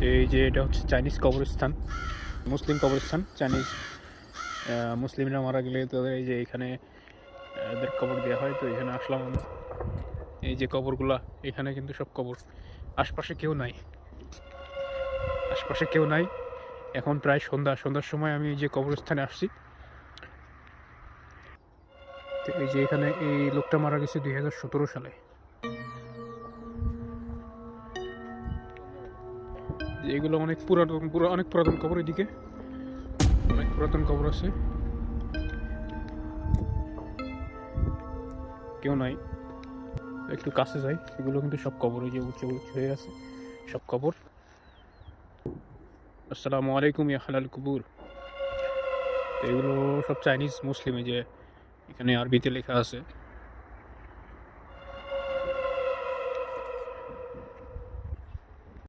এই যে এটা হচ্ছে চাইনিজ কবরস্থান, মুসলিম কবরস্থান। চাইনিজ মুসলিমরা মারা গেলে তাদের এই যে এখানে এদের কবর দেওয়া হয়। তো এখানে আসলাম আমি। এই যে কবরগুলা, এখানে কিন্তু সব কবর। আশপাশে কেউ নাই, আশপাশে কেউ নাই। এখন প্রায় সন্ধ্যার সময় আমি এই যে কবরস্থানে আসছি। তো এই যে এখানে এই লোকটা মারা গেছে 2017 সালে। এগুলো অনেক অনেক পুরাতন কবর। এদিকে অনেক পুরাতন কবর আছে, কেউ নাই। একটু কাছে যাই, এগুলো কিন্তু সব কবর। এই যে উঁচু উঁচু হয়ে আছে সব কবর। আসসালামু আলাইকুম ইয়া হালাল কুবুর। এগুলো সব চাইনিজ মুসলিম। এই যে এখানে আরবিতে লেখা আছে।